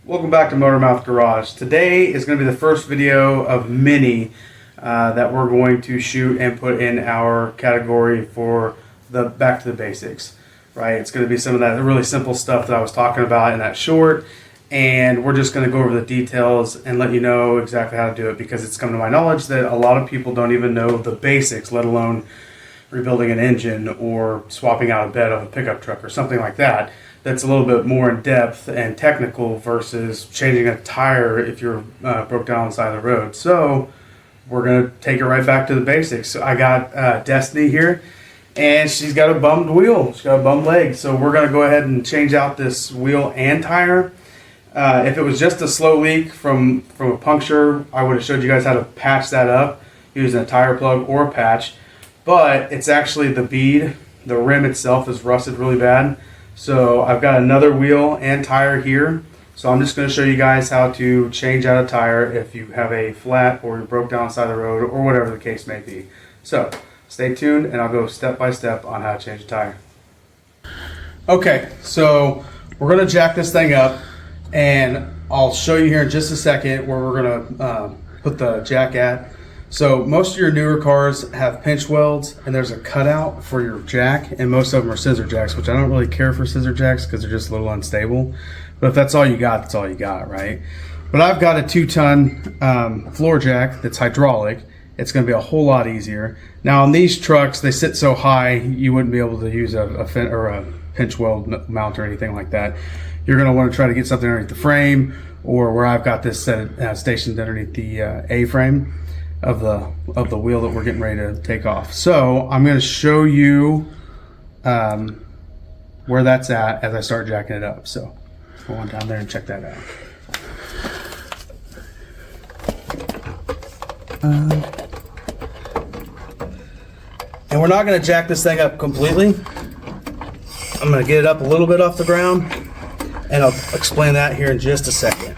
Welcome back to Motormouth Garage. Today is going to be the first video of many that we're going to shoot and put in our category for the back to the basics. Right? It's going to be some of that really simple stuff that I was talking about in that short, and we're just going to go over the details and let you know exactly how to do it, because it's come to my knowledge that a lot of people don't even know the basics, let alone rebuilding an engine or swapping out a bed of a pickup truck or something like that. That's a little bit more in depth and technical versus changing a tire if you're broke down on the side of the road. So we're going to take it right back to the basics. So I got Destiny here, and she's got a bummed wheel. She's got a bummed leg. So we're going to go ahead and change out this wheel and tire. If it was just a slow leak from a puncture, I would have showed you guys how to patch that up using a tire plug or a patch. But it's actually the bead. The rim itself is rusted really bad. So I've got another wheel and tire here. So I'm just going to show you guys how to change out a tire if you have a flat or you're broke down on the side of the road or whatever the case may be. So stay tuned and I'll go step by step on how to change a tire. Okay, so we're going to jack this thing up, and I'll show you here in just a second where we're going to put the jack at. So most of your newer cars have pinch welds, and there's a cutout for your jack, and most of them are scissor jacks, which I don't really care for scissor jacks because they're just a little unstable. But if that's all you got, that's all you got, right? But I've got a 2-ton floor jack that's hydraulic. It's going to be a whole lot easier. Now on these trucks, they sit so high, you wouldn't be able to use a pinch weld mount or anything like that. You're going to want to try to get something underneath the frame, or where I've got this stationed underneath the A-frame of the wheel that we're getting ready to take off. So I'm going to show you where that's at as I start jacking it up. So go on down there and check that out. And we're not going to jack this thing up completely. I'm going to get it up a little bit off the ground, and I'll explain that here in just a second.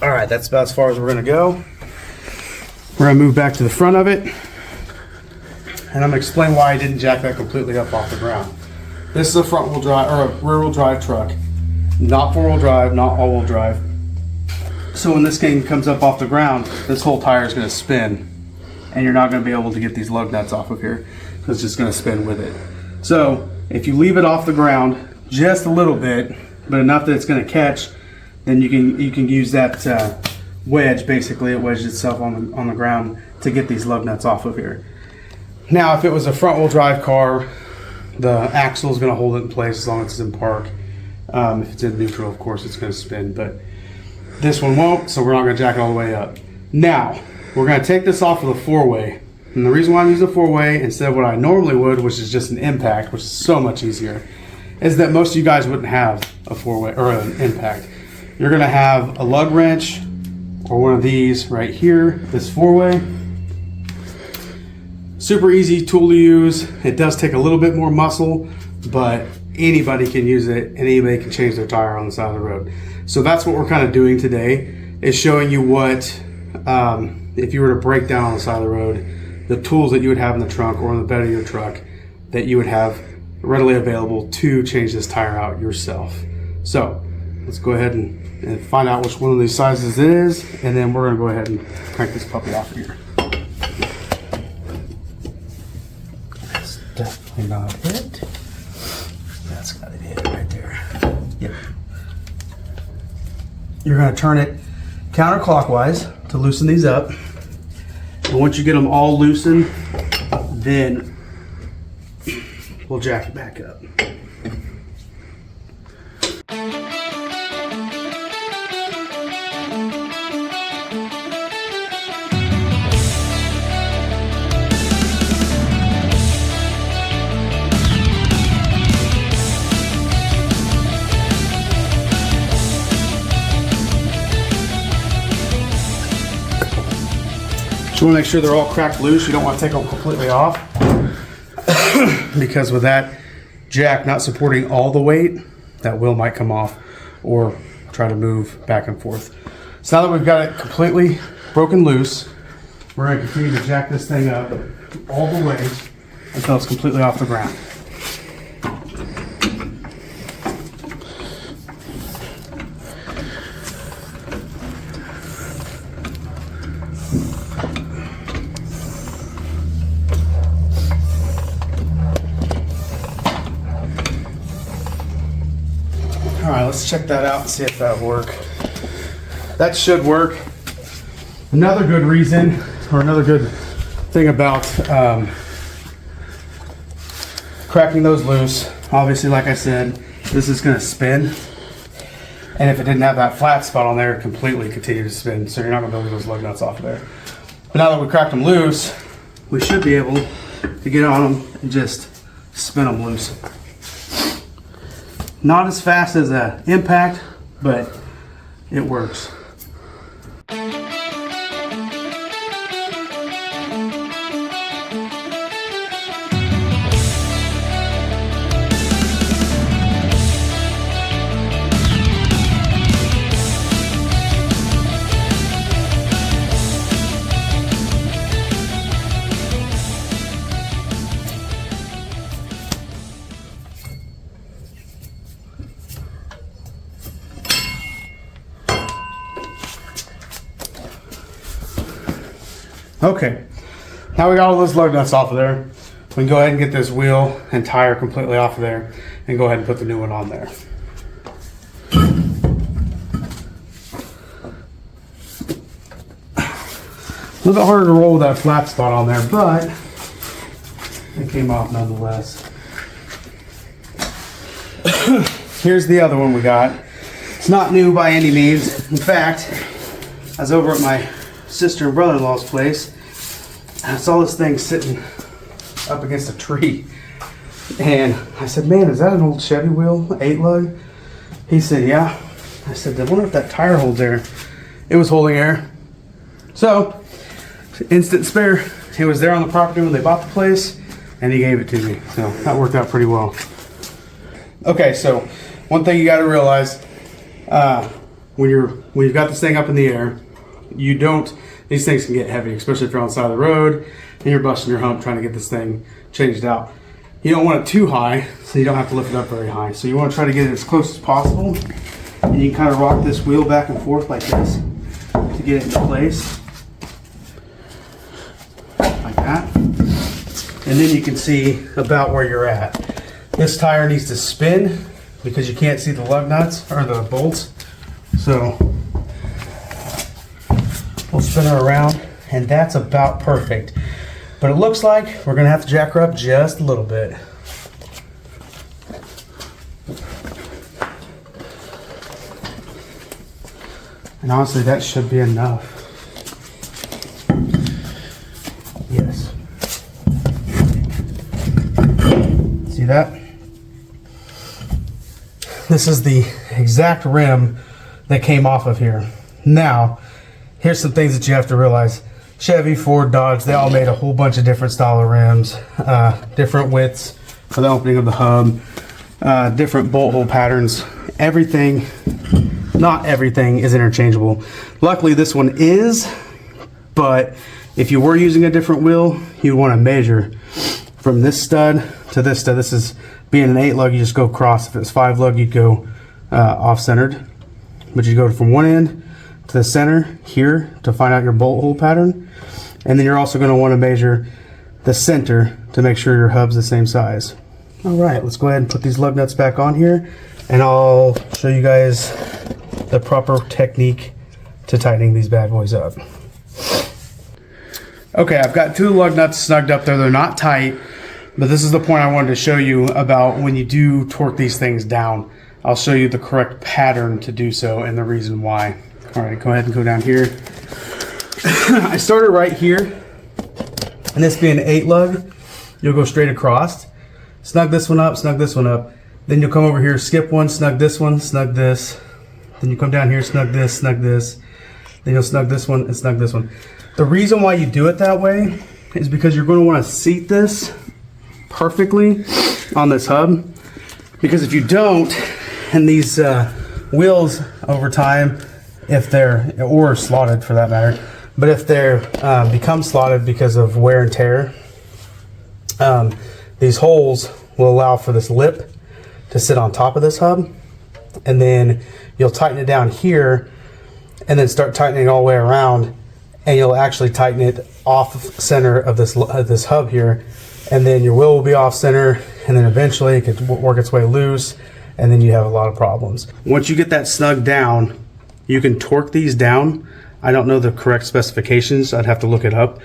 All right, that's about as far as we're going to go. We're going to move back to the front of it, and I'm going to explain why I didn't jack that completely up off the ground. This is a front-wheel drive or a rear-wheel drive truck, not four-wheel drive, not all-wheel drive. So when this thing comes up off the ground, this whole tire is going to spin, and you're not going to be able to get these lug nuts off of here because it's just going to spin with it. So if you leave it off the ground just a little bit, but enough that it's going to catch, then you can use that wedge. Basically, it wedges itself on the ground to get these lug nuts off of here. Now, if it was a front-wheel drive car, the axle is going to hold it in place as long as it's in park. If it's in neutral, of course, it's going to spin, but this one won't, so we're not going to jack it all the way up. Now, we're going to take this off with a four-way. And the reason why I'm using a four-way instead of what I normally would, which is just an impact, which is so much easier, is that most of you guys wouldn't have a four-way or an impact. You're going to have a lug wrench or one of these right here, this four-way. Super easy tool to use. It does take a little bit more muscle, but anybody can use it and anybody can change their tire on the side of the road. So that's what we're kind of doing today, is showing you what, if you were to break down on the side of the road, the tools that you would have in the trunk or in the bed of your truck that you would have readily available to change this tire out yourself. So let's go ahead and find out which one of these sizes it is, and then we're going to go ahead and crank this puppy off of here. That's definitely not it. That's got to be it right there. Yep. You're going to turn it counterclockwise to loosen these up. And once you get them all loosened, then we'll jack it back up. You want to make sure they're all cracked loose. You don't want to take them completely off because with that jack not supporting all the weight, that wheel might come off or try to move back and forth. So now that we've got it completely broken loose, we're going to continue to jack this thing up all the way until it's completely off the ground. All right, let's check that out and see if that'll work. That should work. Another good reason, or another good thing about cracking those loose, obviously, like I said, this is going to spin. And if it didn't have that flat spot on there, it completely continue to spin. So you're not going to be able to get those lug nuts off of there. But now that we cracked them loose, we should be able to get on them and just spin them loose. Not as fast as an impact, but it works. Okay, now we got all those lug nuts off of there. We can go ahead and get this wheel and tire completely off of there and go ahead and put the new one on there. A little bit harder to roll with that flat spot on there, but it came off nonetheless. Here's the other one we got. It's not new by any means. In fact, I was over at my sister and brother-in-law's place, and I saw this thing sitting up against a tree, and I said, man, is that an old Chevy wheel, 8 lug? He said, yeah. I said, I wonder if that tire holds air. It was holding air. So, instant spare. It was there on the property when they bought the place, and he gave it to me. So that worked out pretty well. Okay, so one thing you got to realize, when you've got this thing up in the air, these things can get heavy, especially if you're on the side of the road and you're busting your hump trying to get this thing changed out. You don't want it too high, so you don't have to lift it up very high. So you want to try to get it as close as possible. And you can kind of rock this wheel back and forth like this to get it into place. Like that. And then you can see about where you're at. This tire needs to spin because you can't see the lug nuts or the bolts. So we'll spin her around, and that's about perfect. But it looks like we're gonna have to jack her up just a little bit. And honestly, that should be enough. Yes. See that? This is the exact rim that came off of here. Now, here's some things that you have to realize. Chevy, Ford, Dodge, they all made a whole bunch of different style of rims, different widths for the opening of the hub, different bolt hole patterns. Everything, not everything is interchangeable. Luckily this one is, but if you were using a different wheel, you'd want to measure from this stud to this stud. This is being an 8 lug, you just go across. If it's 5 lug, you'd go off-centered, but you go from one end to the center here to find out your bolt hole pattern. And then you're also going to want to measure the center to make sure your hub's the same size. All right, let's go ahead and put these lug nuts back on here, and I'll show you guys the proper technique to tightening these bad boys up. Okay, I've got 2 lug nuts snugged up there. They're not tight, but this is the point I wanted to show you about when you do torque these things down. I'll show you the correct pattern to do so and the reason why. All right, go ahead and go down here. I started right here, and this being an 8 lug, you'll go straight across. Snug this one up, snug this one up. Then you'll come over here, skip one, snug this one, snug this. Then you come down here, snug this, snug this. Then you'll snug this one and snug this one. The reason why you do it that way is because you're going to want to seat this perfectly on this hub. Because if you don't, and these wheels over time, if they're, or slotted for that matter, but if they're become slotted because of wear and tear, these holes will allow for this lip to sit on top of this hub, and then you'll tighten it down here and then start tightening all the way around, and you'll actually tighten it off center of this hub here, and then your wheel will be off center, and then eventually it could work its way loose, and then you have a lot of problems. Once you get that snug down, you can torque these down. I don't know the correct specifications, I'd have to look it up.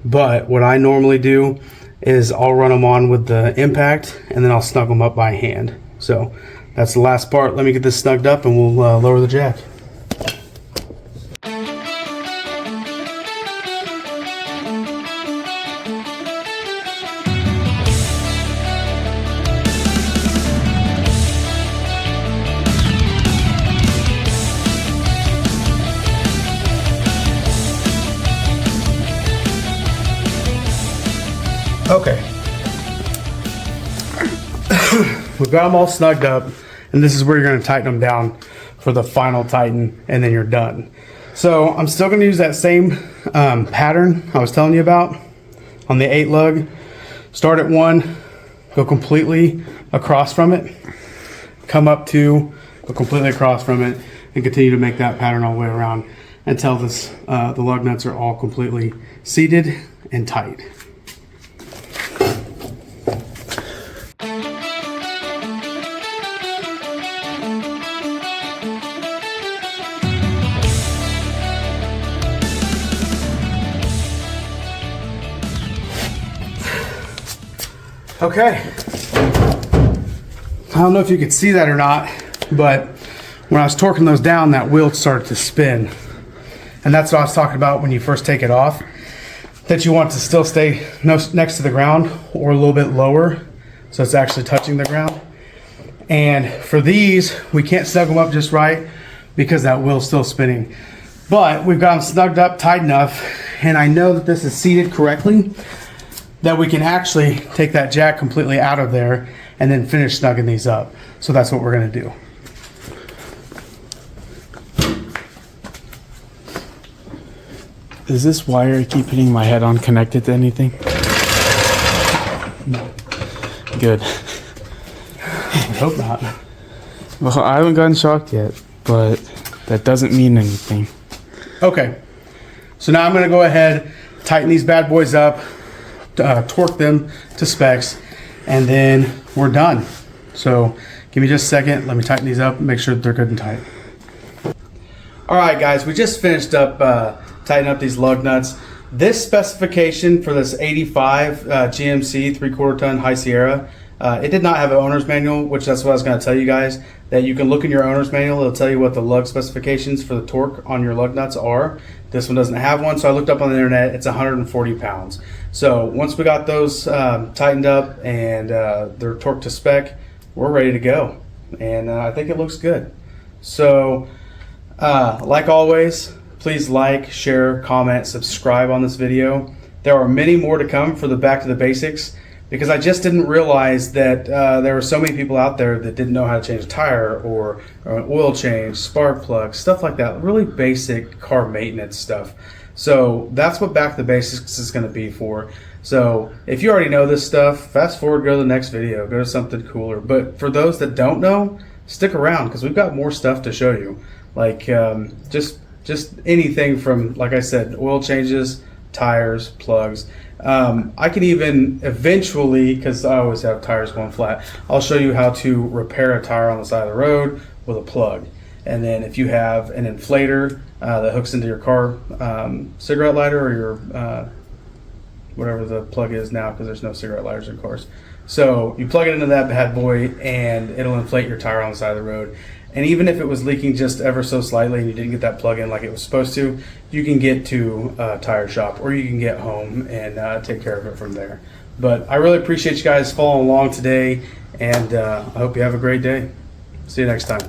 But what I normally do is I'll run them on with the impact and then I'll snug them up by hand. So that's the last part. Let me get this snugged up and we'll lower the jack. Okay, we've got them all snugged up, and this is where you're going to tighten them down for the final tighten, and then you're done. So I'm still going to use that same pattern I was telling you about on the 8 lug. Start at 1, go completely across from it, come up 2, go completely across from it, and continue to make that pattern all the way around until the lug nuts are all completely seated and tight. Okay, I don't know if you could see that or not, but when I was torquing those down, that wheel started to spin. And that's what I was talking about when you first take it off, that you want to still stay next to the ground or a little bit lower, so it's actually touching the ground. And for these, we can't snug them up just right because that wheel's still spinning. But we've got them snugged up tight enough, and I know that this is seated correctly, that we can actually take that jack completely out of there and then finish snugging these up. So that's what we're gonna do. Is this wire I keep hitting my head on connected to anything? No. Good. I hope not. Well, I haven't gotten shocked yet, but that doesn't mean anything. Okay, so now I'm gonna go ahead, tighten these bad boys up, torque them to specs, and then we're done. So give me just a second, let me tighten these up and make sure that they're good and tight. All right guys, we just finished up tightening up these lug nuts. This specification for this 85 GMC 3/4 ton High Sierra, it did not have an owner's manual, which that's what I was going to tell you guys, that you can look in your owner's manual. It'll tell you what the lug specifications for the torque on your lug nuts are. This one doesn't have one, so I looked up on the internet. It's 140 pounds. So once we got those tightened up and they're torqued to spec, we're ready to go. And I think it looks good. So like always, please like, share, comment, subscribe on this video. There are many more to come for the Back to the Basics, because I just didn't realize that there were so many people out there that didn't know how to change a tire or an oil change, spark plug, stuff like that. Really basic car maintenance stuff. So that's what Back to the Basics is going to be for. So if you already know this stuff, fast forward, go to the next video, go to something cooler. But for those that don't know, stick around because we've got more stuff to show you. Like just anything from, like I said, oil changes, tires, plugs. I can even eventually, because I always have tires going flat, I'll show you how to repair a tire on the side of the road with a plug. And then if you have an inflator that hooks into your car cigarette lighter or your whatever the plug is now, because there's no cigarette lighters in cars. So you plug it into that bad boy and it'll inflate your tire on the side of the road. And even if it was leaking just ever so slightly and you didn't get that plug in like it was supposed to, you can get to a tire shop or you can get home and take care of it from there. But I really appreciate you guys following along today, and I hope you have a great day. See you next time.